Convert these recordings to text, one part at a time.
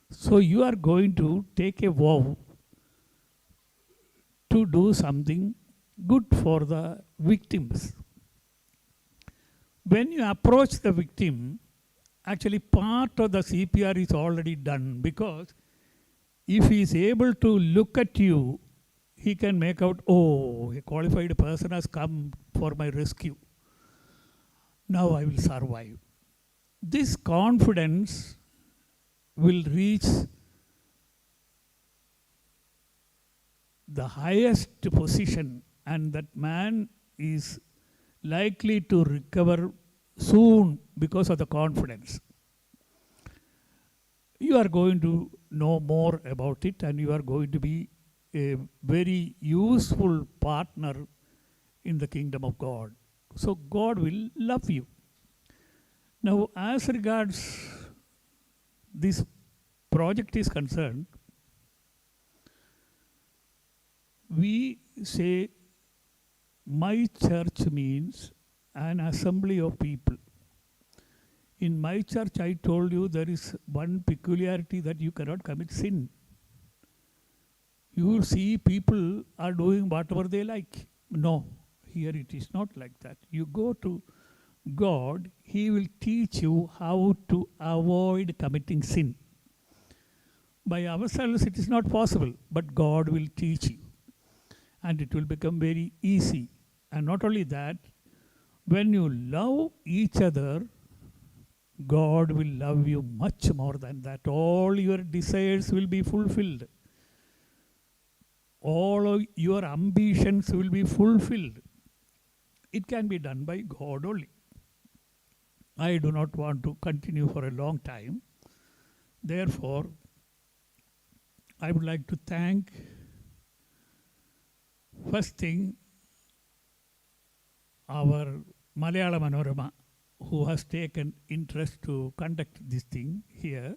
So you are going to take a vow to do something good for the victims. When you approach the victim, actually part of the CPR is already done, because if he is able to look at you, he can make out, oh, a qualified person has come for my rescue. Now I will survive. This confidence will reach the highest position, and that man is likely to recover soon because of the confidence. You are going to know more about it, and you are going to be a very useful partner in the kingdom of God. So God will love you. Now, as regards this project is concerned, we say my church means an assembly of people. In my church, I told you there is one peculiarity, that you cannot commit sin. You will see people are doing whatever they like. No, here it is not like that. You go to God, He will teach you how to avoid committing sin. By ourselves it is not possible, but God will teach you. And it will become very easy. And not only that, when you love each other, God will love you much more than that. All your desires will be fulfilled. All of your ambitions will be fulfilled. It can be done by God only. I do not want to continue for a long time. Therefore, I would like to thank, first thing, our Malayalamanorama, who has taken interest to conduct this thing here,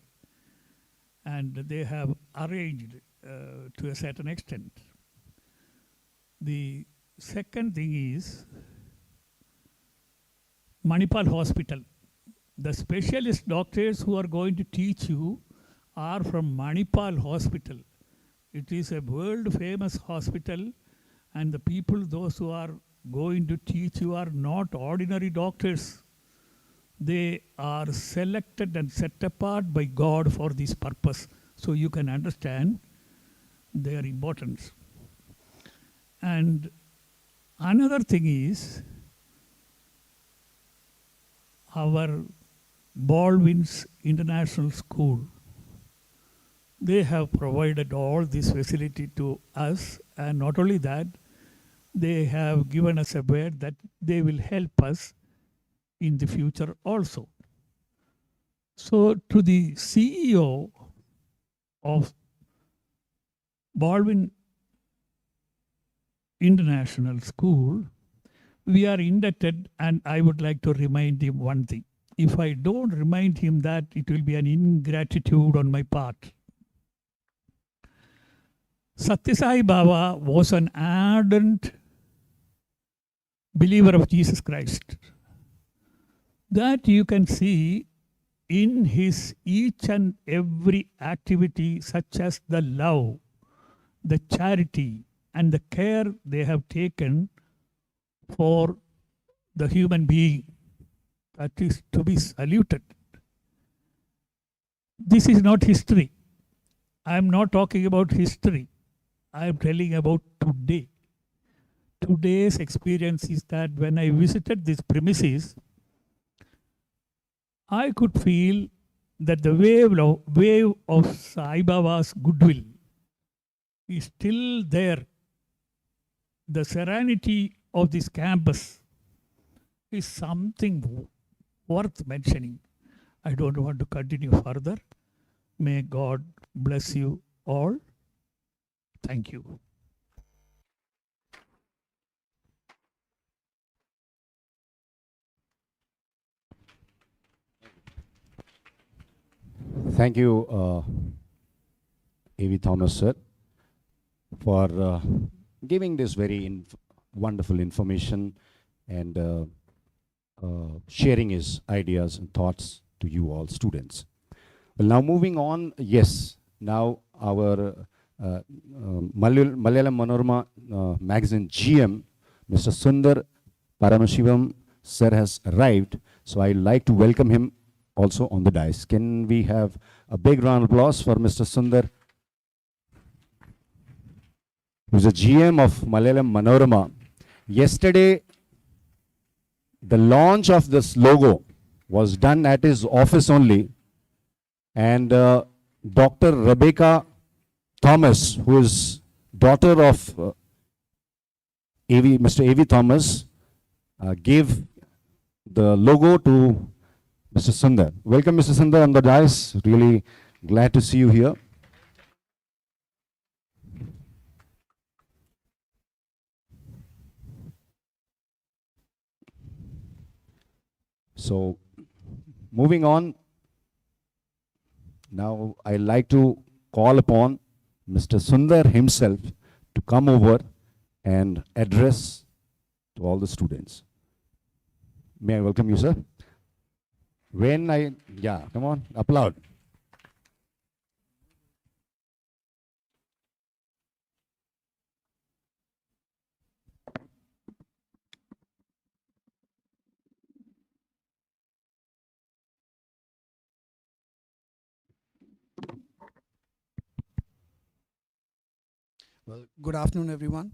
and they have arranged to a certain extent. The second thing is Manipal Hospital. The specialist doctors who are going to teach you are from Manipal Hospital. It is a world famous hospital, and the people, those who are going to teach you, are not ordinary doctors. They are selected and set apart by God for this purpose. So you can understand their importance. And another thing is our Baldwin's International School. They have provided all this facility to us, and not only that, they have given us a word that they will help us in the future also. So to the CEO of Baldwin International School, we are indebted, and I would like to remind him one thing. If I don't remind him that, it will be an ingratitude on my part. Satyasai Baba was an ardent believer of Jesus Christ. That you can see in his each and every activity, such as the love, the charity, and the care they have taken for the human being. That is to be saluted. This is not history. I am not talking about history. I am telling about today. Today's experience is that when I visited these premises, I could feel that the wave of Sai Baba's goodwill is still there. The serenity of this campus is something worth mentioning. I don't want to continue further. May God bless you all. Thank you. Thank you, AVthomas sir, for giving this very wonderful information and sharing his ideas and thoughts to you all students. Well, now moving on, yes, now our Malayalamanorama magazine GM, Mr. Sundar Paramashivam sir has arrived. So I'd like to welcome him also on the dais. Can we have a big round of applause for Mr. Sundar, who's a GM of Malayalamanorama. Yesterday, the launch of this logo was done at his office only, and Dr. Rebecca Thomas, who is daughter of Mr. AVthomas, gave the logo to Mr. Sundar. Welcome, Mr. Sundar, on the dais. Really glad to see you here. So, moving on, now I'd like to call upon Mr. Sundar himself to come over and address to all the students. May I welcome you, sir? Come on, applaud. Well, good afternoon, everyone.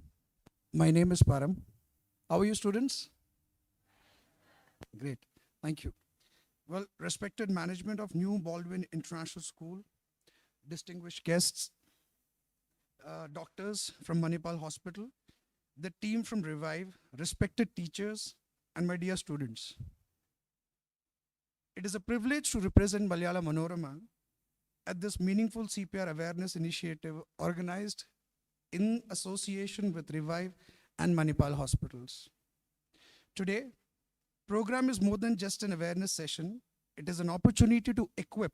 My name is Param. How are you, students? Great, thank you. Well, respected management of New Baldwin International School, distinguished guests, doctors from Manipal Hospital, the team from Revive, respected teachers, and my dear students. It is a privilege to represent Malayalamanorama at this meaningful CPR awareness initiative organized in association with Revive and Manipal Hospitals. Today, program is more than just an awareness session. It is an opportunity to equip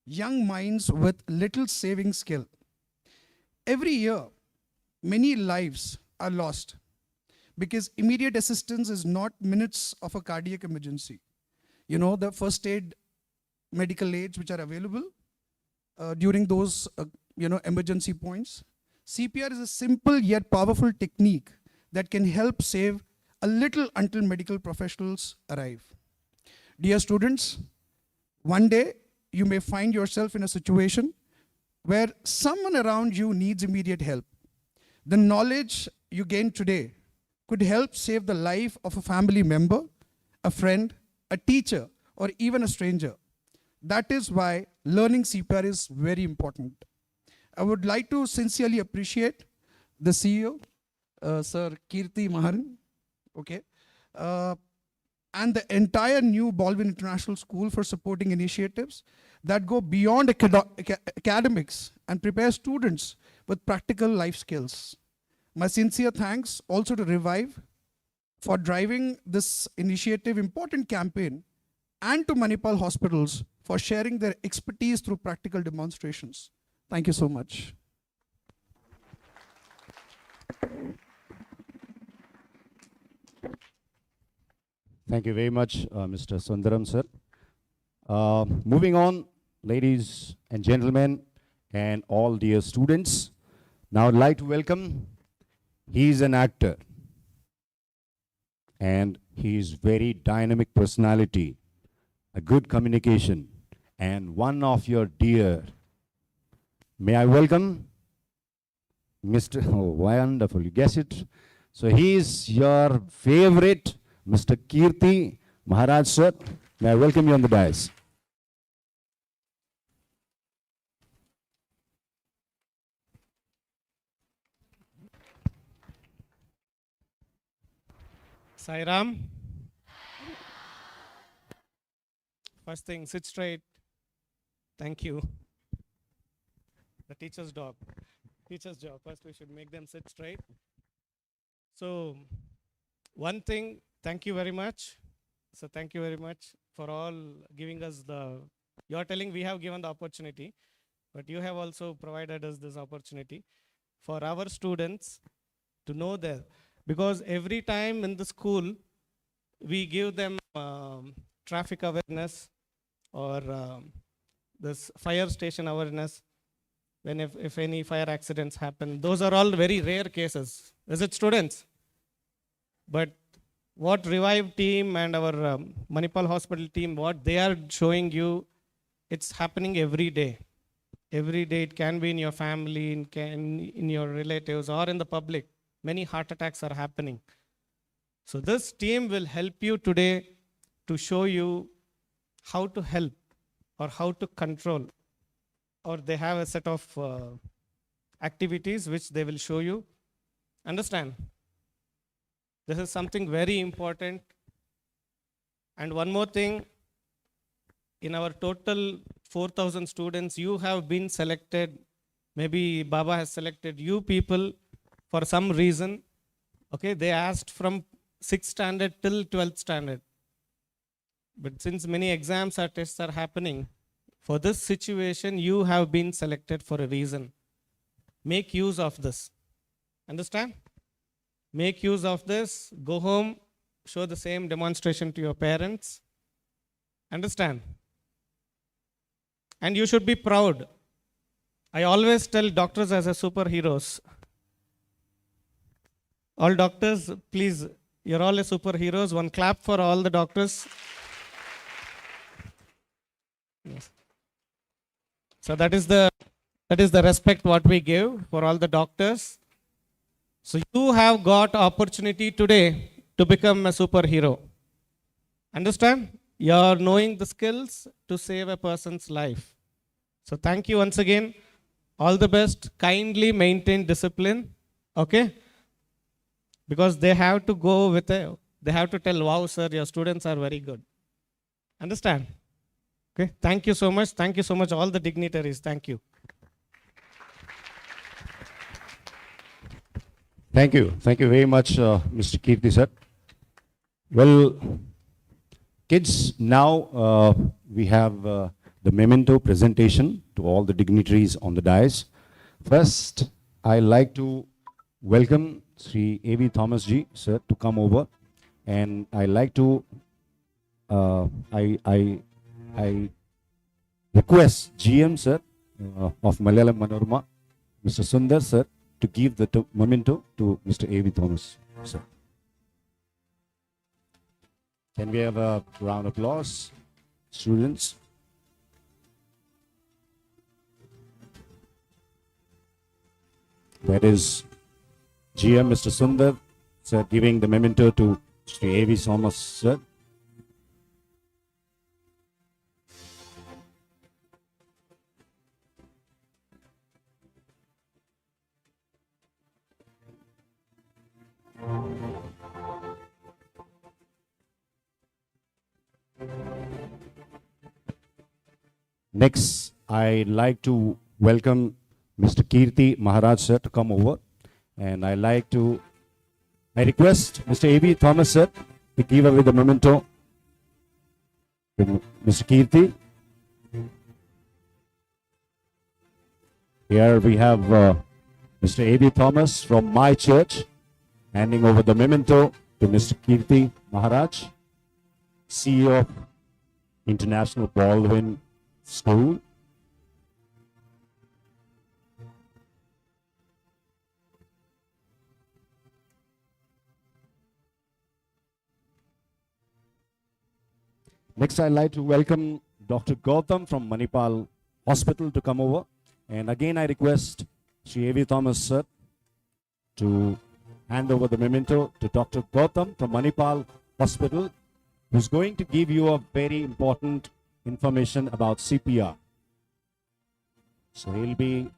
young minds with little saving skill. Every year, many lives are lost because immediate assistance is not minutes of a cardiac emergency. You know, the first aid medical aids which are available during those emergency points. CPR is a simple yet powerful technique that can help save a little until medical professionals arrive. Dear students, one day you may find yourself in a situation where someone around you needs immediate help. The knowledge you gain today could help save the life of a family member, a friend, a teacher, or even a stranger. That is why learning CPR is very important. I would like to sincerely appreciate the CEO, Sir Kirti Maharan, and the entire New Baldwin International School for supporting initiatives that go beyond academics and prepare students with practical life skills. My sincere thanks also to Revive for driving this initiative important campaign, and to Manipal Hospitals for sharing their expertise through practical demonstrations. Thank you so much. Thank you very much, Mr. Sundaram, sir. Moving on, ladies and gentlemen, and all dear students, now I'd like to welcome, he's an actor, and he's very dynamic personality, a good communication, and one of your dear. May I welcome Mr. Oh, wonderful, you guess it. So he is your favorite, Mr. Kirti Maharaj, sir. May I welcome you on the dais. Sai Ram. First thing, sit straight. Thank you. The teacher's job. Teacher's job. First, we should make them sit straight. So, one thing, thank you very much. So, thank you very much for all giving us the. You are telling we have given the opportunity, but you have also provided us this opportunity for our students to know that. Because every time in the school, we give them traffic awareness or this fire station awareness, when if any fire accidents happen. Those are all very rare cases. Is it, students? But what Revive team and our Manipal Hospital team, what they are showing you, it's happening every day. Every day. It can be in your family, in your relatives, or in the public. Many heart attacks are happening. So this team will help you today to show you how to help or how to control. Or they have a set of activities which they will show you. Understand? This is something very important. And one more thing, in our total 4,000 students, you have been selected. Maybe Baba has selected you people for some reason. Okay, they asked from 6th standard till 12th standard. But since many exams or tests are happening, for this situation, you have been selected for a reason. Make use of this. Understand? Make use of this. Go home, show the same demonstration to your parents. Understand? And you should be proud. I always tell doctors as a superheroes. All doctors, please, you're all a superheroes. One clap for all the doctors. Yes. So that is the respect what we give for all the doctors. So you have got opportunity today to become a superhero. Understand? You are knowing the skills to save a person's life. So thank you once again. All the best. Kindly maintain discipline. Okay? Because they have to go with they have to tell, wow, sir, your students are very good. Understand? Okay? Thank you so much. Thank you so much, all the dignitaries. Thank you. Thank you. Thank you very much, Mr. Kirti sir. Well, kids, now we have the memento presentation to all the dignitaries on the dais. First, I like to welcome Sri AVthomas ji, sir, to come over. And I like to, I request GM, sir, of Malayalamanorama, Mr. Sundar, sir, to give the memento to Mr. AVthomas, sir. Can we have a round of applause, students? That is GM Mr. Sundar, sir, giving the memento to Mr. AVthomas, sir. Next, I'd like to welcome Mr. Kirti Maharaj sir to come over. And I request Mr. AVthomas sir to give away the memento to Mr. Kirti. Here we have Mr. AVthomas from my church handing over the memento to Mr. Kirti Maharaj, CEO of International Baldwin School. Next, I'd like to welcome Dr. Gautam from Manipal Hospital to come over. And again, I request Sri AVthomas sir to hand over the memento to Dr. Gautam from Manipal Hospital, who's going to give you a very important information about CPR. So he'll be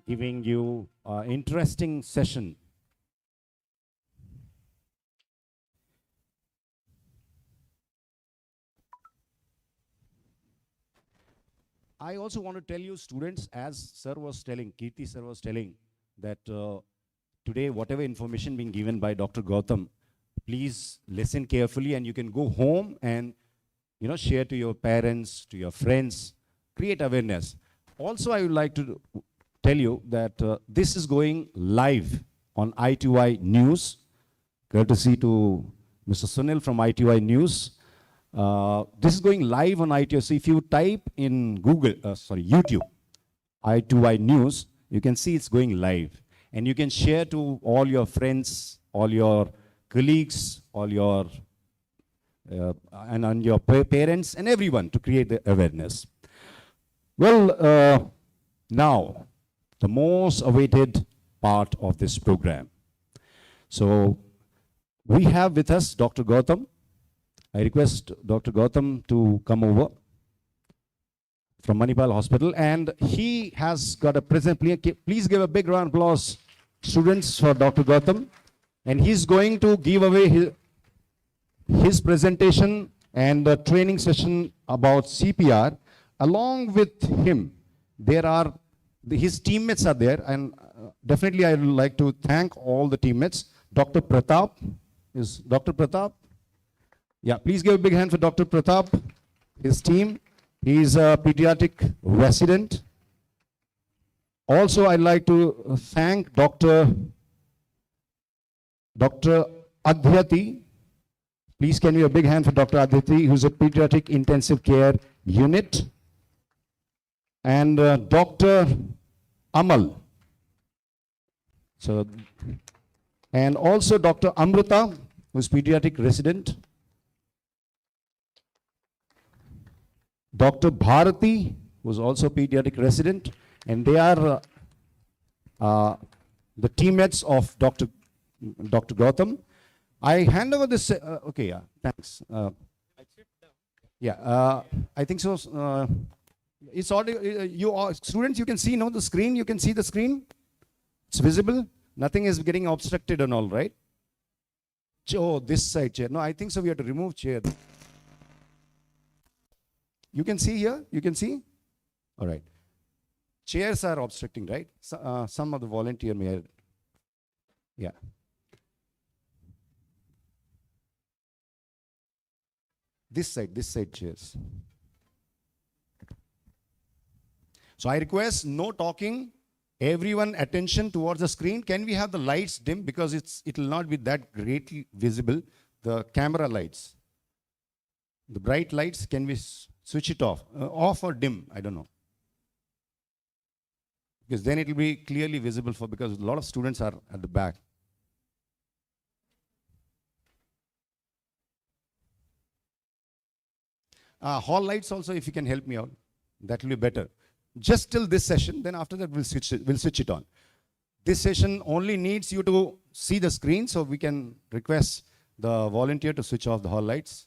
giving you an interesting session. I also want to tell you, students, as sir was telling, Kirti sir was telling, that today whatever information being given by Dr. Gautam, please listen carefully, and you can go home and share to your parents, to your friends, create awareness. Also, I would like to tell you that this is going live on i2inews, courtesy to Mr. Sunil from i2inews. This is going live on i2inews. So if you type in YouTube, i2inews, you can see it's going live. And you can share to all your friends, all your colleagues, all your and on your parents and everyone to create the awareness. Well, now the most awaited part of this program. So we have with us Dr. Gautam. I request Dr. Gautam to come over from Manipal Hospital, and he has got a present. Please give a big round of applause, students, for Dr. Gautam. And he's going to give away his presentation and the training session about CPR. Along with him, there are his teammates are there, and definitely I would like to thank all the teammates. Dr. Pratap, is Dr. Pratap? Yeah, please give a big hand for Dr. Pratap, his team. He's a pediatric resident. Also, I'd like to thank Dr. Adhyati. Please can you a big hand for Dr. Adhyati, who's a pediatric intensive care unit. And Dr. Amal. So, and also Dr. Amrita, who's pediatric resident. Dr. Bharati, who's also pediatric resident. And they are the teammates of Dr. Gautam. I hand over this, okay, yeah, thanks. I think so. It's already, you all, students, you can see, no, the screen, you can see the screen. It's visible. Nothing is getting obstructed and all, right? Oh, this side chair. No, I think so. We have to remove chair. You can see here? You can see? All right. Chairs are obstructing, right? So, some of the volunteer may have, yeah. This side chairs. So I request no talking, everyone attention towards the screen. Can we have the lights dim, because it will not be that greatly visible, the camera lights. The bright lights, can we switch it off? Off or dim, I don't know. Because then it will be clearly visible because a lot of students are at the back. Hall lights also, if you can help me out, that will be better. Just till this session, then after that we'll switch it on. This session only needs you to see the screen, so we can request the volunteer to switch off the hall lights.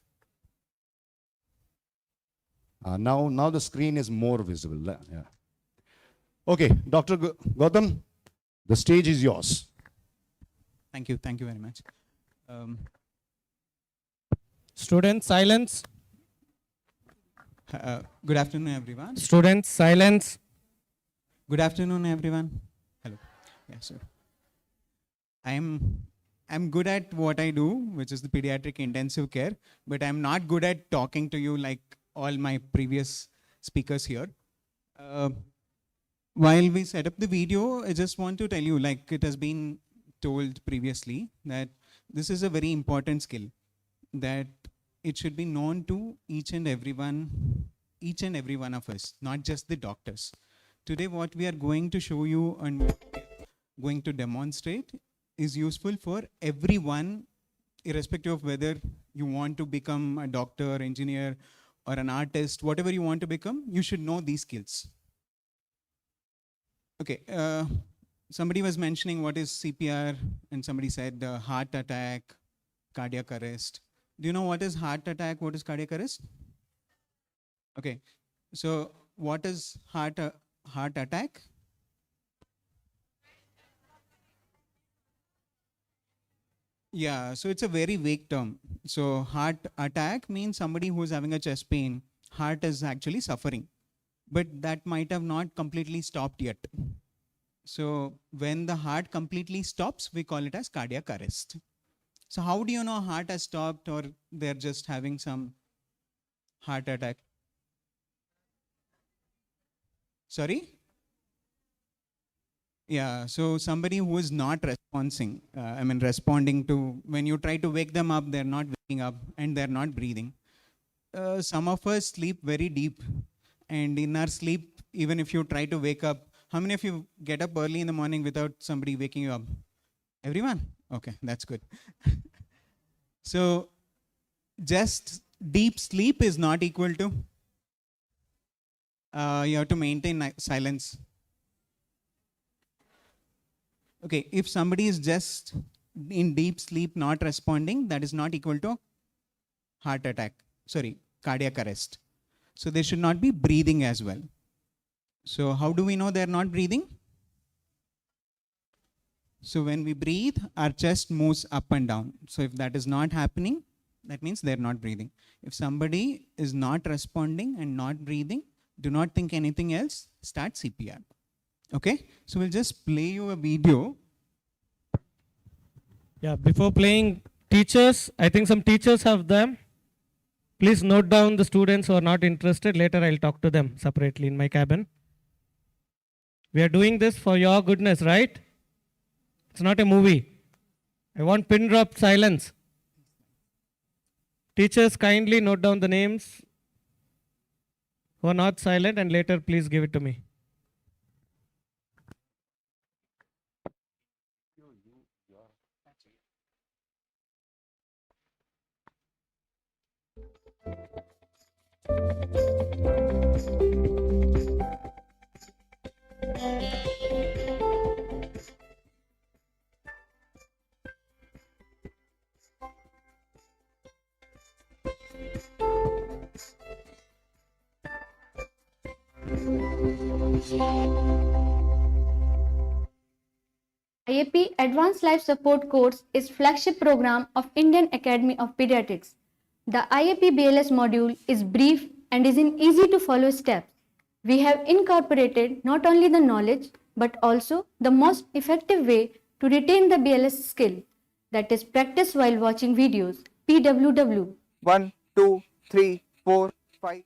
Now the screen is more visible. Yeah. Okay, Dr. Gautam, the stage is yours. Thank you very much. Students, silence. Good afternoon, everyone. Students, silence. Good afternoon, everyone. Hello. Yeah, so I'm good at what I do, which is the pediatric intensive care, but I'm not good at talking to you like all my previous speakers here. While we set up the video, I just want to tell you, like it has been told previously, that this is a very important skill, that it should be known to each and every one of us, not just the doctors. Today, what we are going to show you and going to demonstrate is useful for everyone, irrespective of whether you want to become a doctor, engineer, or an artist, whatever you want to become, you should know these skills. Okay, somebody was mentioning what is CPR, and somebody said heart attack, cardiac arrest. Do you know what is heart attack, what is cardiac arrest? Okay, so what is heart attack? Yeah, so it's a very vague term. So heart attack means somebody who is having a chest pain, heart is actually suffering, but that might have not completely stopped yet. So when the heart completely stops, we call it as cardiac arrest. So how do you know heart has stopped or they're just having some heart attack? Sorry? Yeah, so somebody who is not responding to, when you try to wake them up, they're not waking up and they're not breathing. some of us sleep very deep. And in our sleep, even if you try to wake up, how many of you get up early in the morning without somebody waking you up? Everyone? Okay, that's good. So just deep sleep is not equal to, you have to maintain silence. Okay, if somebody is just in deep sleep not responding, that is not equal to heart attack, cardiac arrest. So they should not be breathing as well. So how do we know they're not breathing? So when we breathe, our chest moves up and down. So if that is not happening, that means they're not breathing. If somebody is not responding and not breathing, do not think anything else, start CPR. Okay? So we'll just play you a video. Yeah, before playing teachers, I think some teachers have them. Please note down the students who are not interested. Later I'll talk to them separately in my cabin. We are doing this for your goodness, right? It's not a movie. I want pin drop silence. Teachers, kindly note down the names who are not silent and later please give it to me. IAP Advanced Life Support course is flagship program of Indian Academy of Pediatrics. The IAP BLS module is brief and is in easy to follow steps. We have incorporated not only the knowledge but also the most effective way to retain the BLS skill, that is practice while watching videos, PWW. 1, 2, 3, 4, 5.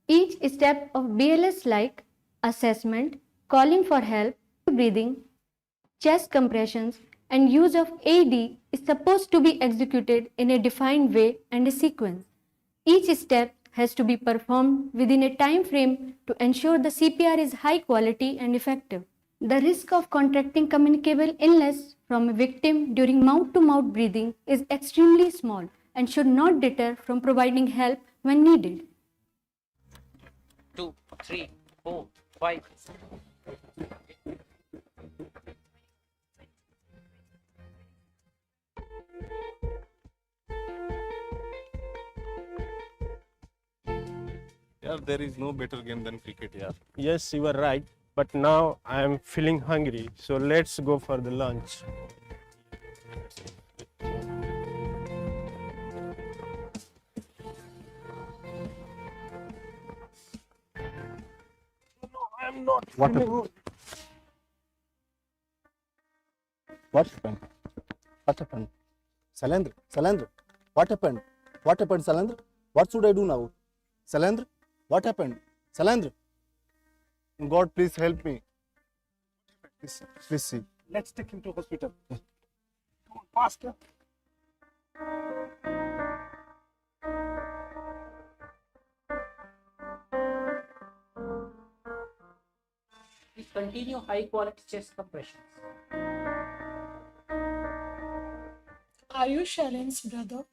Each step of BLS like assessment, calling for help, breathing, chest compressions and use of AD is supposed to be executed in a defined way and a sequence. Each step has to be performed within a time frame to ensure the CPR is high quality and effective. The risk of contracting communicable illness from a victim during mouth-to-mouth breathing is extremely small and should not deter from providing help when needed. 2, 3, 4, 5. Yeah, there is no better game than cricket, yeah. Yes, you are right. But now I am feeling hungry. So let's go for the lunch. No, I am not. What feeling happened? good. What happened? What happened? Salandra, what happened? What happened, Salandra? What should I do now? Salandra, what happened? Salandra, God, please help me. Please see. Let's take him to hospital. Come on, faster. Please continue high quality chest compressions. Are you Shalen's brother?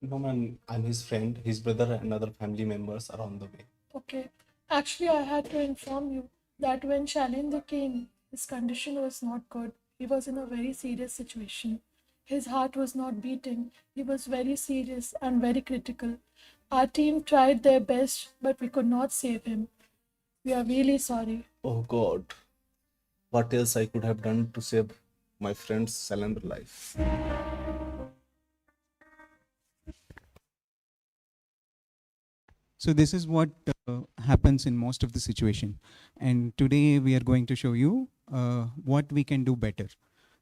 No, man, I'm his friend. His brother and other family members are on the way. Okay. Actually, I had to inform you that when Shalendra came, his condition was not good. He was in a very serious situation. His heart was not beating. He was very serious and very critical. Our team tried their best, but we could not save him. We are really sorry. Oh God, what else I could have done to save my friend's Salandra life? So this is what happens in most of the situation. And today we are going to show you what we can do better.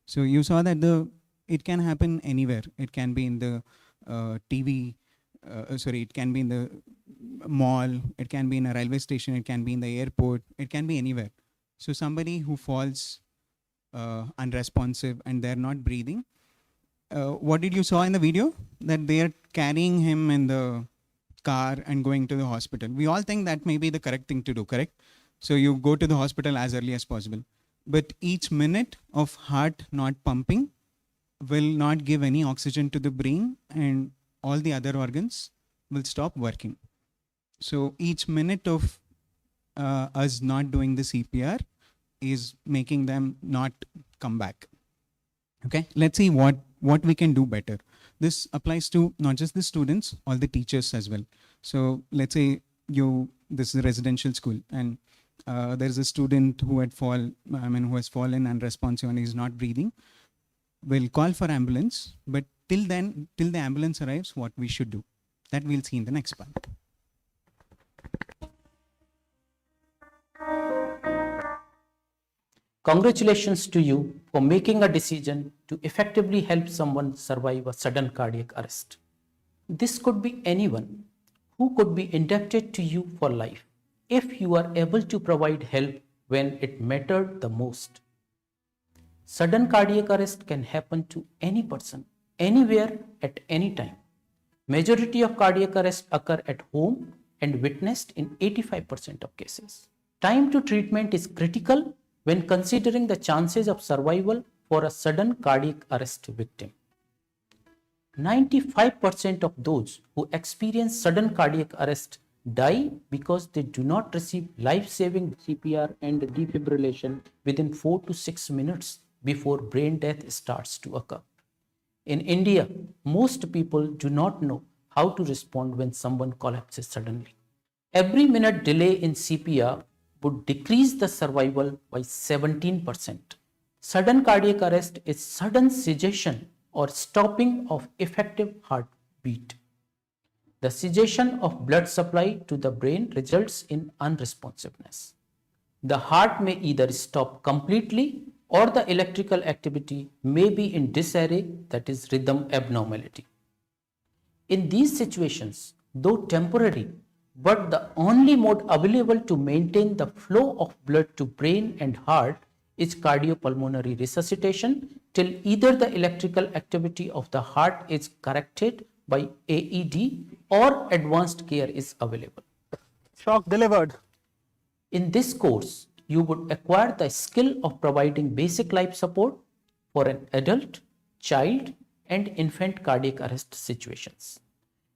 So you saw that it can happen anywhere. It can be in the it can be in the mall, it can be in a railway station, it can be in the airport, it can be anywhere. So somebody who falls unresponsive and they're not breathing, what did you saw in the video? That they are carrying him in the car and going to the hospital. We all think that may be the correct thing to do, correct? So you go to the hospital as early as possible. But each minute of heart not pumping will not give any oxygen to the brain, and all the other organs will stop working. So each minute of us not doing the CPR is making them not come back. Okay, let's see what we can do better. This applies to not just the students, all the teachers as well. So let's say this is a residential school, and there's a student who has fallen unresponsive and is not breathing. We'll call for ambulance, but till the ambulance arrives, what we should do, that we'll see in the next part. Congratulations to you for making a decision to effectively help someone survive a sudden cardiac arrest. This could be anyone who could be indebted to you for life if you are able to provide help when it mattered the most. Sudden cardiac arrest can happen to any person, anywhere, at any time. Majority of cardiac arrests occur at home and witnessed in 85% of cases. Time to treatment is critical when considering the chances of survival for a sudden cardiac arrest victim. 95% of those who experience sudden cardiac arrest die because they do not receive life-saving CPR and defibrillation within 4 to 6 minutes before brain death starts to occur. In India, most people do not know how to respond when someone collapses suddenly. Every minute delay in CPR would decrease the survival by 17%. Sudden cardiac arrest is sudden cessation or stopping of effective heartbeat. The cessation of blood supply to the brain results in unresponsiveness. The heart may either stop completely or the electrical activity may be in disarray, that is rhythm abnormality. In these situations, though temporary, but the only mode available to maintain the flow of blood to brain and heart is cardiopulmonary resuscitation till either the electrical activity of the heart is corrected by AED or advanced care is available. Shock delivered. In this course, you would acquire the skill of providing basic life support for an adult, child, and infant cardiac arrest situations.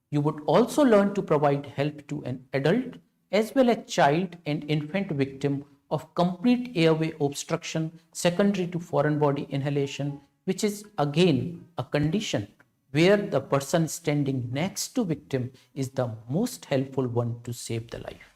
You would also learn to provide help to an adult as well as child and infant victim of complete airway obstruction secondary to foreign body inhalation, which is again a condition where the person standing next to victim is the most helpful one to save the life.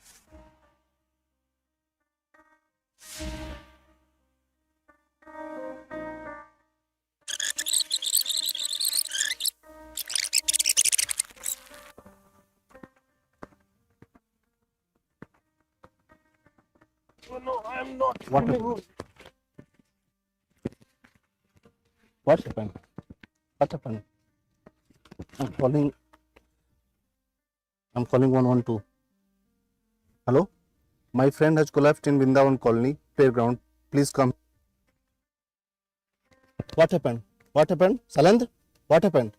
Oh no, I am not. What happened? What happened? What happened? I'm calling 112. Hello? My friend has collapsed in Vrindavan Colony playground. Please come. What happened? What happened? Salendra? What happened?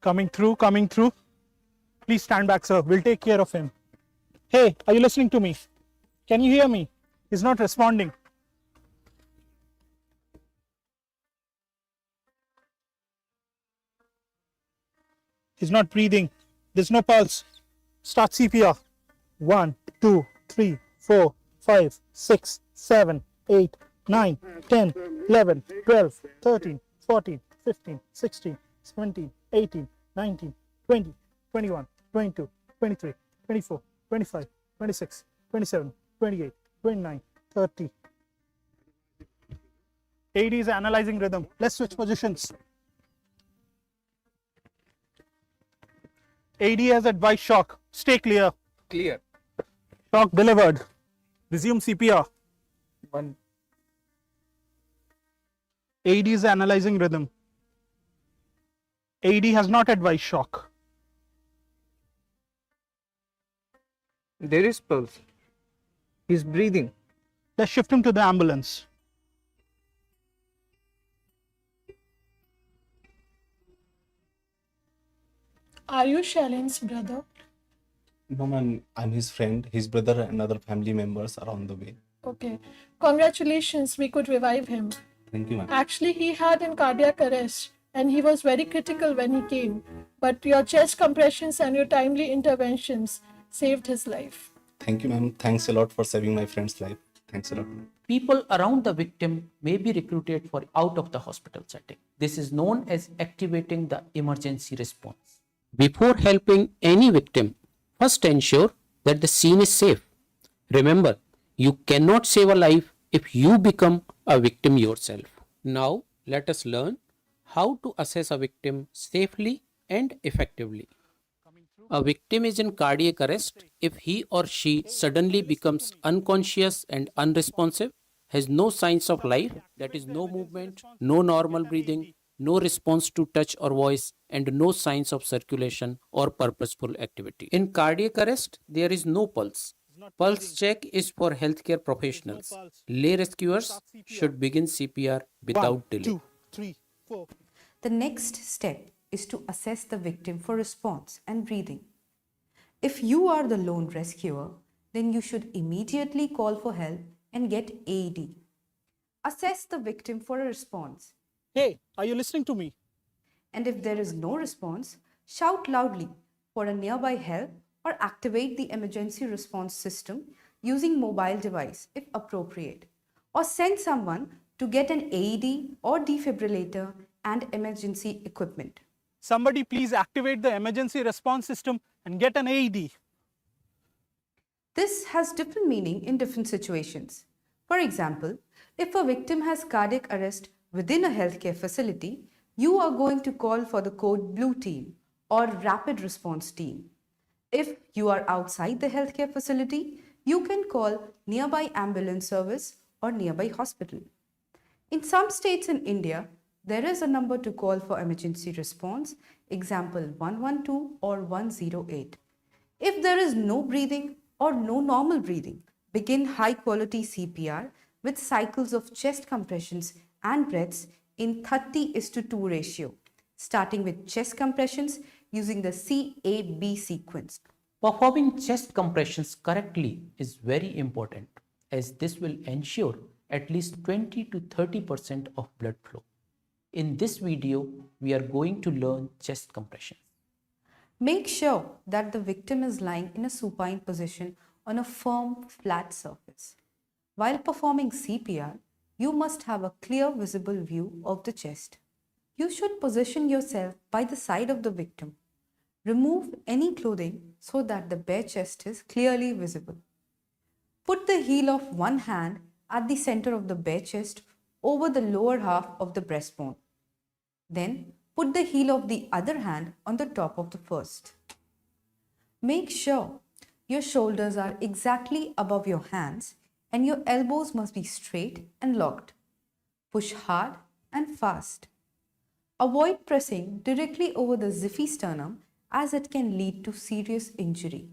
Coming through, coming through. Please stand back, sir. We'll take care of him. Hey, are you listening to me? Can you hear me? He's not responding. He's not breathing. There's no pulse. Start CPR. 1, 2, 3, 4, 5, 6, 7, 8, 9, 10, 11, 12, 13, 14, 15, 16, 17, 18, 19, 20, 21, 22, 23, 24, 25, 26, 27, 28, 29, 30. AD is analyzing rhythm. Let's switch positions. AD has advised shock. Stay clear. Clear. Shock delivered. Resume CPR. 1. AD is analyzing rhythm. AD has not advised shock. There is pulse. He's breathing. Let's shift him to the ambulance. Are you Shalin's brother? No, ma'am, I'm his friend. His brother and other family members are on the way. Okay. Congratulations, we could revive him. Thank you, ma'am. Actually, he had in cardiac arrest and he was very critical when he came. But your chest compressions and your timely interventions saved his life. Thank you, ma'am. Thanks a lot for saving my friend's life. Thanks a lot. People around the victim may be recruited for out of the hospital setting. This is known as activating the emergency response. Before helping any victim, first ensure that the scene is safe. Remember, you cannot save a life if you become a victim yourself. Now, let us learn how to assess a victim safely and effectively. A victim is in cardiac arrest if he or she suddenly becomes unconscious and unresponsive, has no signs of life, that is, no movement, no normal breathing, no response to touch or voice, and no signs of circulation or purposeful activity. In cardiac arrest, there is no pulse. Pulse check is for healthcare professionals. Lay rescuers should begin CPR without delay. 2, 3, 4. The next step is to assess the victim for response and breathing. If you are the lone rescuer, then you should immediately call for help and get AED. Assess the victim for a response. Hey, are you listening to me? And if there is no response, shout loudly for a nearby help or activate the emergency response system using mobile device if appropriate, or send someone to get an AED or defibrillator and emergency equipment. Somebody please activate the emergency response system and get an AED. This has different meaning in different situations. For example, if a victim has cardiac arrest within a healthcare facility, you are going to call for the code blue team or rapid response team. If you are outside the healthcare facility, you can call nearby ambulance service or nearby hospital. In some states in India, there is a number to call for emergency response, example 112 or 108. If there is no breathing or no normal breathing, begin high quality CPR with cycles of chest compressions and breaths in 30:2 ratio, starting with chest compressions using the CAB sequence. Performing chest compressions correctly is very important, as this will ensure at least 20 to 30% of blood flow. In this video, we are going to learn chest compressions. Make sure that the victim is lying in a supine position on a firm, flat surface. While performing CPR, you must have a clear visible view of the chest. You should position yourself by the side of the victim. Remove any clothing so that the bare chest is clearly visible. Put the heel of one hand at the center of the bare chest over the lower half of the breastbone. Then put the heel of the other hand on the top of the first. Make sure your shoulders are exactly above your hands and your elbows must be straight and locked. Push hard and fast. Avoid pressing directly over the zippy sternum as it can lead to serious injury.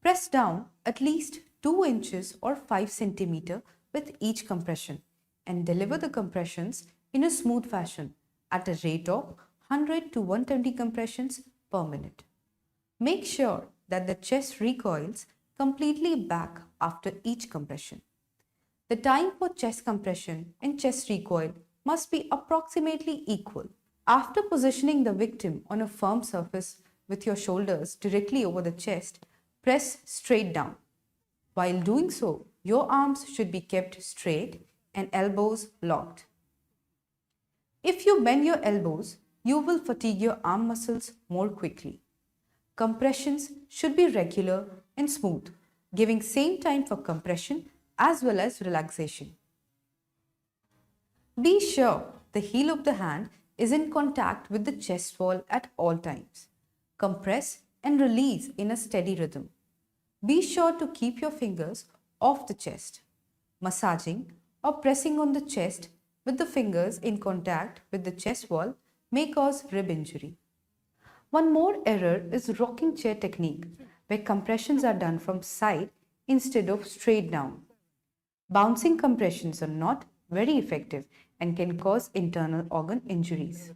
Press down at least 2 inches or 5 centimeters with each compression and deliver the compressions in a smooth fashion at a rate of 100 to 120 compressions per minute. Make sure that the chest recoils completely back after each compression. The time for chest compression and chest recoil must be approximately equal. After positioning the victim on a firm surface with your shoulders directly over the chest, press straight down. While doing so, your arms should be kept straight and elbows locked. If you bend your elbows, you will fatigue your arm muscles more quickly. Compressions should be regular and smooth, giving same time for compression as well as relaxation. Be sure the heel of the hand is in contact with the chest wall at all times. Compress and release in a steady rhythm. Be sure to keep your fingers off the chest. Massaging or pressing on the chest with the fingers in contact with the chest wall may cause rib injury. One more error is rocking chair technique, where compressions are done from side instead of straight down. Bouncing compressions are not very effective and can cause internal organ injuries.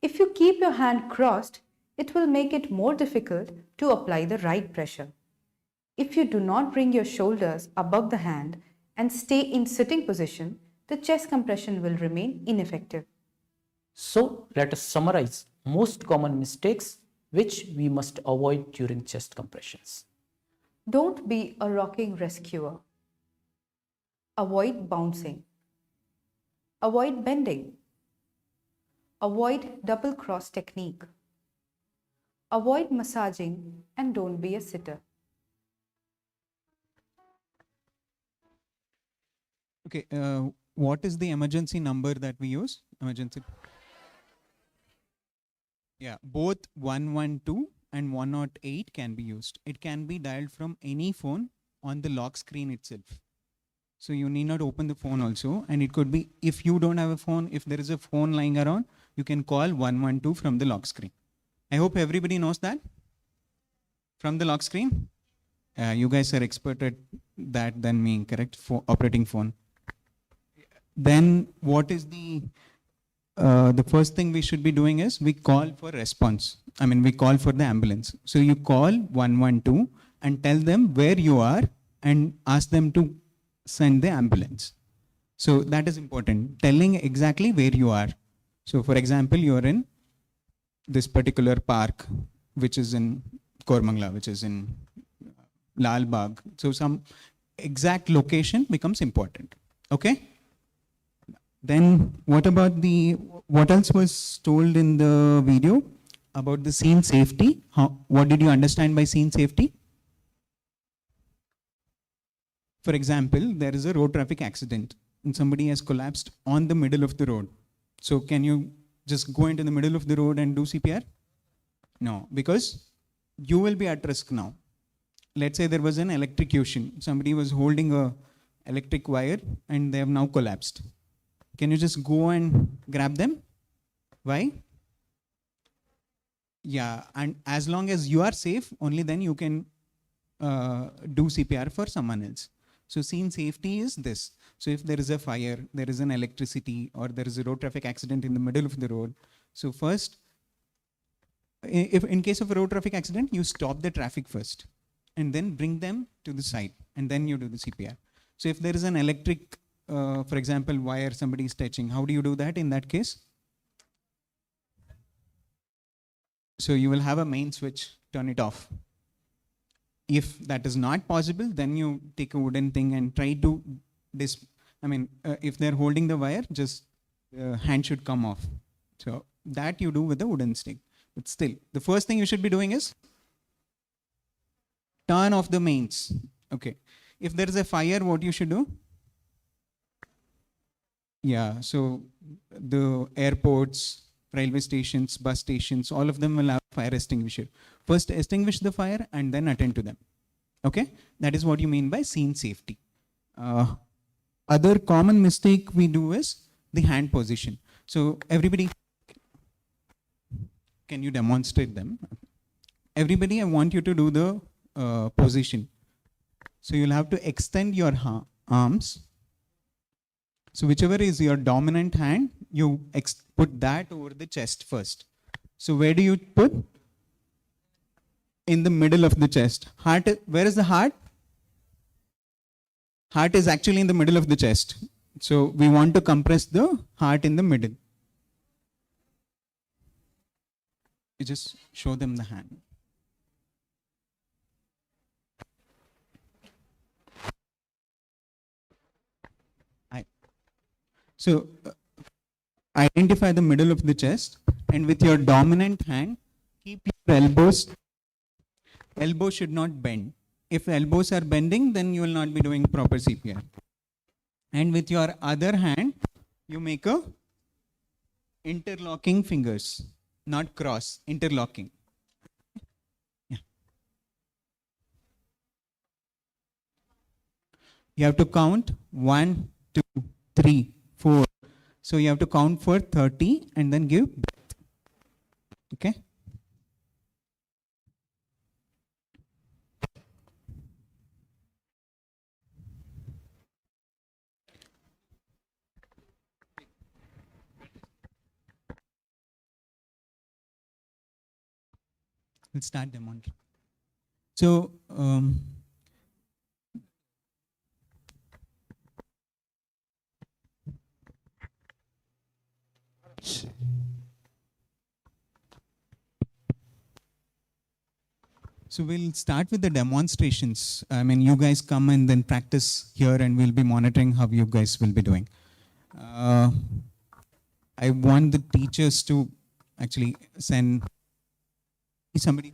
If you keep your hand crossed, it will make it more difficult to apply the right pressure. If you do not bring your shoulders above the hand and stay in sitting position, the chest compression will remain ineffective. So let us summarize most common mistakes which we must avoid during chest compressions. Don't be a rocking rescuer. Avoid bouncing. Avoid bending. Avoid double cross technique. Avoid massaging and don't be a sitter. Okay, what is the emergency number that we use? Emergency. Yeah, both 112 and 108 can be used. It can be dialed from any phone on the lock screen itself. So you need not open the phone also. And it could be, if you don't have a phone, if there is a phone lying around, you can call 112 from the lock screen. I hope everybody knows that. From the lock screen. You guys are expert at that than me, correct? For operating phone. Then what is the first thing we should be doing is we call for response. I mean, we call for the ambulance. So you call 112 and tell them where you are and ask them to send the ambulance. So that is important, telling exactly where you are. So for example, you are in this particular park, which is in Kormangla, which is in Lal Bagh. So some exact location becomes important. Okay? Then what else was told in the video about the scene safety? What did you understand by scene safety? For example, there is a road traffic accident and somebody has collapsed on the middle of the road. So can you just go into the middle of the road and do CPR? No, because you will be at risk now. Let's say there was an electrocution. Somebody was holding a electric wire and they have now collapsed. Can you just go and grab them? Why? Yeah, and as long as you are safe, only then you can do CPR for someone else. So scene safety is this. So if there is a fire, there is an electricity, or there is a road traffic accident in the middle of the road. So first, if in case of a road traffic accident, you stop the traffic first and then bring them to the side and then you do the CPR. So if there is an electric, for example, wire somebody is touching, how do you do that in that case? So you will have a main switch, turn it off. If that is not possible, then you take a wooden thing and try to if they're holding the wire, just hand should come off. So that you do with a wooden stick. But still, the first thing you should be doing is turn off the mains. Okay. If there is a fire, what you should do? Yeah, so the airports, railway stations, bus stations, all of them will have fire extinguisher. First extinguish the fire and then attend to them. Okay, that is what you mean by scene safety. Other common mistake we do is the hand position. So everybody, can you demonstrate them? Everybody, I want you to do the position. So you'll have to extend your arms. So whichever is your dominant hand, you put that over the chest first. So where do you put? In the middle of the chest. Heart, where is the heart? Heart is actually in the middle of the chest. So we want to compress the heart in the middle. You just show them the hand. So identify the middle of the chest and with your dominant hand, keep your elbows. Elbows should not bend. If elbows are bending, then you will not be doing proper CPR. And with your other hand, you make a interlocking fingers, not cross, interlocking. Yeah. You have to count 1, 2, 3, 4. So you have to count for 30 and then give breath. Okay. we'll start demonstrating. So, so we'll start with the demonstrations. I mean, you guys come and then practice here, and we'll be monitoring how you guys will be doing. I want the teachers to actually send somebody.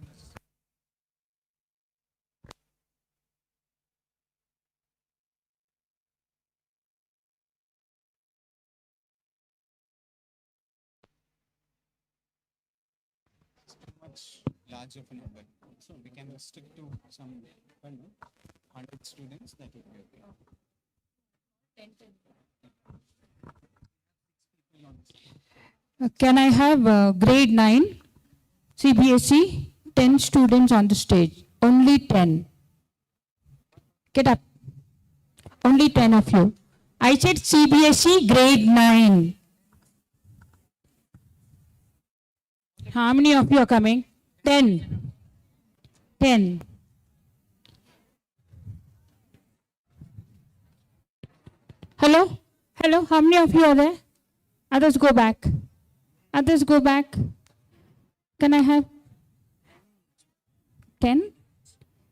Too much large of a number, so we can stick to some 100 students. That will be okay. Can I have grade 9 CBSE 10 students on the stage? Only 10. Get up. Only 10 of you. I said CBSE grade 9. How many of you are coming? 10. 10. Hello? Hello? How many of you are there? Others go back. Others go back. Can I have 10?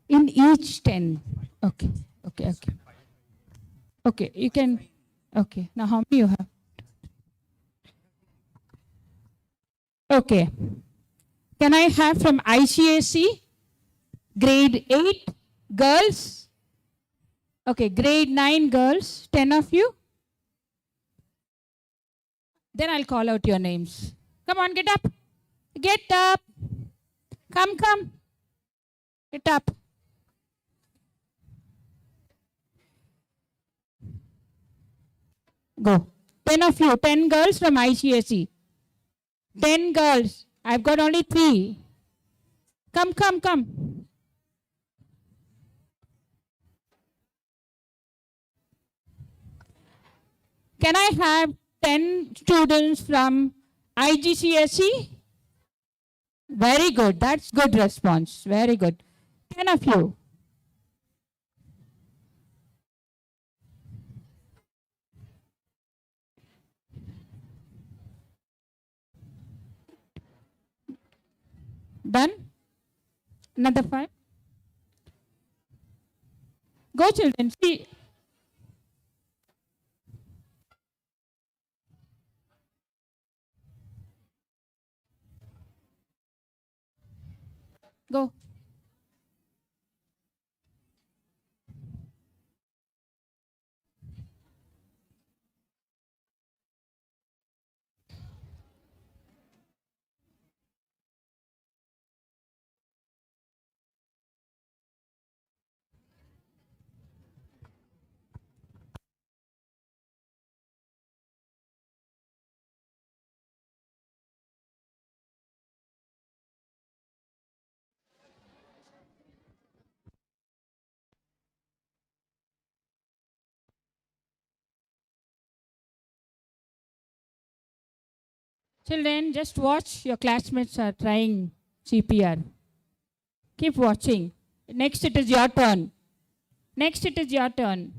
In each 10. Okay. Okay. Okay. Okay. You can. Okay. Now how many you have? Okay. Can I have from ICAC grade 8 girls? Okay. Grade 9 girls. 10 of you. Then I'll call out your names. Come on, get up. Get up. Come. Get up. Go. 10 of you. 10 girls from ICSE. 10 girls. I've got only 3. Come. Can I have 10 students from IGCSE? Very good. That's good response. Very good. 10 of you. Done? Another 5. Go, children. See. Go. Children, just watch. Your classmates are trying CPR. Keep watching. Next, it is your turn. Next, it is your turn.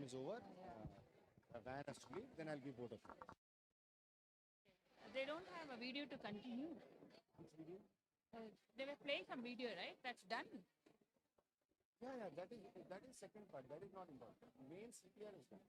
is over, the van has to leave, then I'll give both of you. They don't have a video to continue. They were playing some video, right? That's done. Yeah, that is second part. That is not important. Main CPR is done.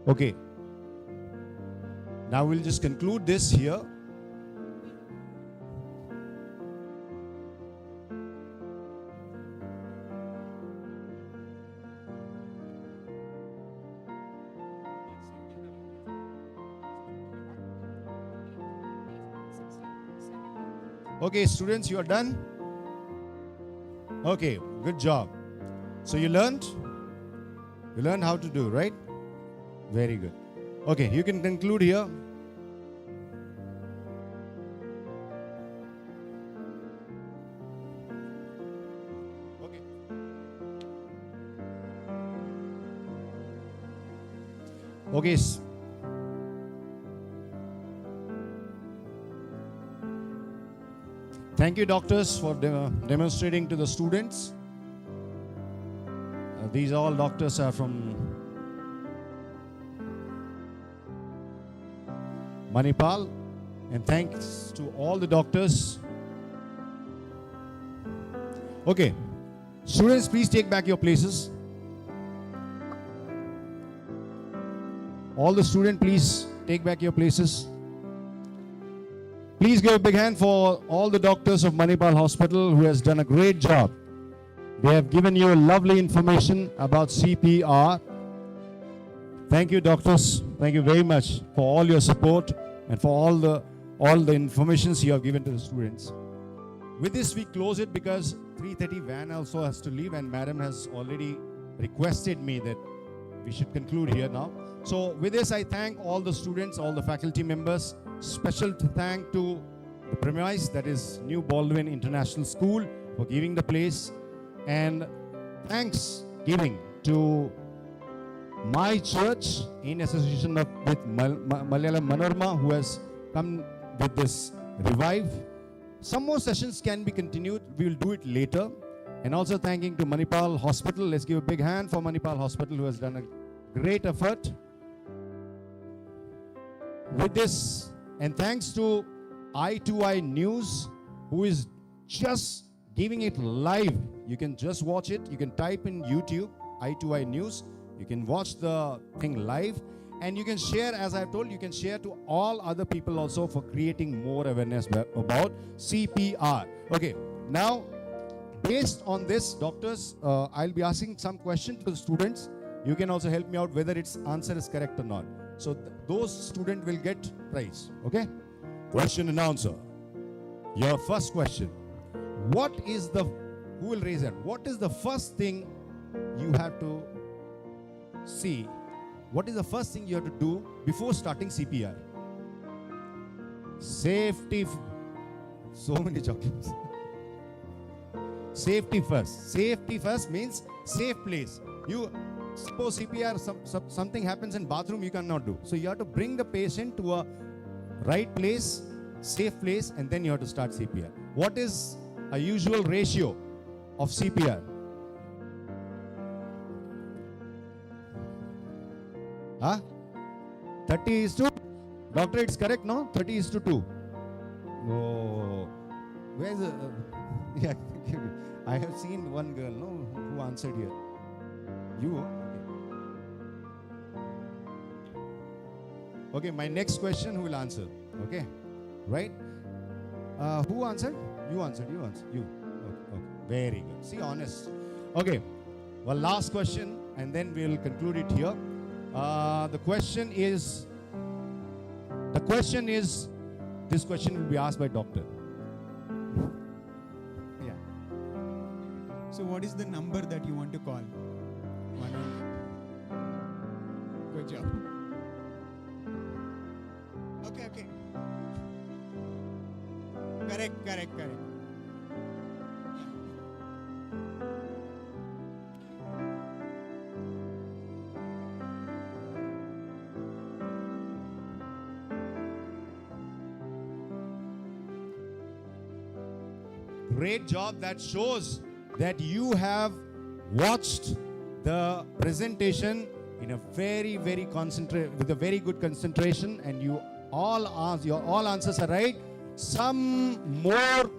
Okay. Now we'll just conclude this here. Okay, students, you are done? Okay, good job. So you learned? You learned how to do, right? Very good. Okay, you can conclude here. Okay. Okay. Thank you, doctors, for demonstrating to the students. These all doctors are from Manipal, and thanks to all the doctors. Okay, students, please take back your places. All the students, please take back your places. Please give a big hand for all the doctors of Manipal Hospital who has done a great job. They have given you lovely information about CPR. Thank you, doctors. Thank you very much for all your support and for all the informations you have given to the students. With this, we close it because 3:30 van also has to leave, and madam has already requested me that we should conclude here now. So with this, I thank all the students, all the faculty members. Special thank to the premise, that is New Baldwin International School, for giving the place, and thanks giving to my church in association with Malayalamanorama, who has come with this revive. Some more sessions can be continued. We will do it later. And also thanking to Manipal Hospital. Let's give a big hand for Manipal Hospital, who has done a great effort with this. And thanks to i2inews, who is just giving it live. You can just watch it. You can type in YouTube, i2inews. You can watch the thing live. And you can share, as I've told, you can share to all other people also for creating more awareness about CPR. Okay, now based on this, doctors, I'll be asking some questions to the students. You can also help me out whether its answer is correct or not. So those students will get prize. Okay? Question and answer. Your first question. Who will raise it? What is the first thing you have to see? What is the first thing you have to do before starting CPR? Safety. So many chocolates. Safety first. Safety first means safe place. You suppose CPR, something happens in bathroom, you cannot do. So you have to bring the patient to a right place, safe place, and then you have to start CPR. What is a usual ratio of CPR? Huh? 30:2? Doctor, it's correct, no? 30:2. Oh. Where's the... yeah, I have seen one girl, no, who answered here. You? Okay, my next question, who will answer? Okay, right? Who answered? You answered, you. Okay, very good. See, honest. Okay, well, last question, and then we'll conclude it here. The question is, this question will be asked by doctor. Yeah. So what is the number that you want to call? Good job. Okay. Correct. Great job. That shows that you have watched the presentation in a very, very with a very good concentration, and your all answers are right. Some more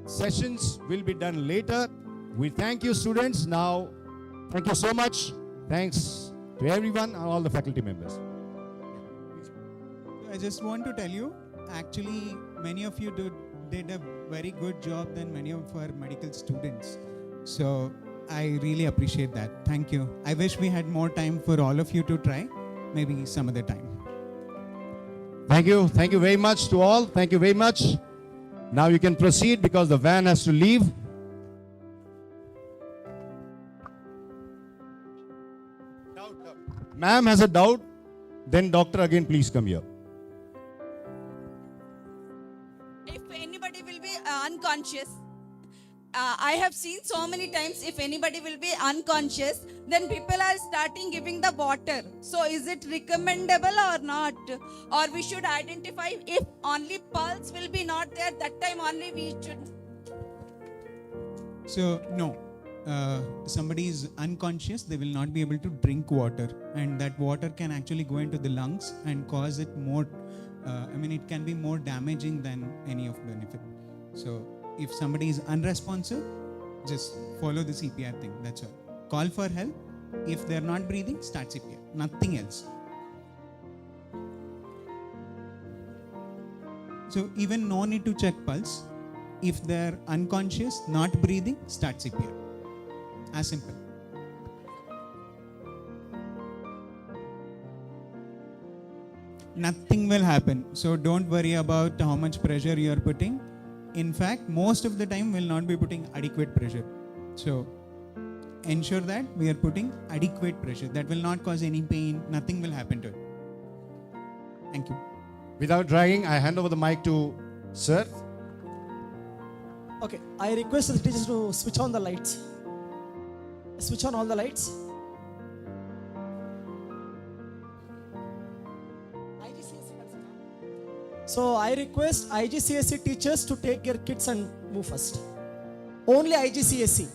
sessions will be done later. We thank you, students. Now, thank you so much. Thanks to everyone and all the faculty members. I just want to tell you, actually, many of you did a very good job than many of our medical students. So I really appreciate that. Thank you. I wish we had more time for all of you to try, maybe some other time. Thank you. Thank you very much to all. Thank you very much. Now you can proceed because the van has to leave. Ma'am has a doubt. Then doctor, again, please come here. If anybody will be unconscious, I have seen so many times, if anybody will be unconscious, then people are starting giving the water. So is it recommendable or not? Or we should identify if only pulse will be not there, that time only we should. So no, somebody is unconscious, they will not be able to drink water, and that water can actually go into the lungs and cause it more, it can be more damaging than any of benefit. So if somebody is unresponsive, just follow the CPR thing, that's all. Call for help. If they're not breathing, start CPR, nothing else. So even no need to check pulse. If they're unconscious, not breathing, start CPR. As simple. Nothing will happen. So don't worry about how much pressure you are putting. In fact, most of the time we'll not be putting adequate pressure. So ensure that we are putting adequate pressure. That will not cause any pain. Nothing will happen to it. Thank you. Without dragging, I hand over the mic to Sir. Okay, I request the teachers to switch on the lights. Switch on all the lights. So I request IGCSE teachers to take their kids and move first. Only IGCSE.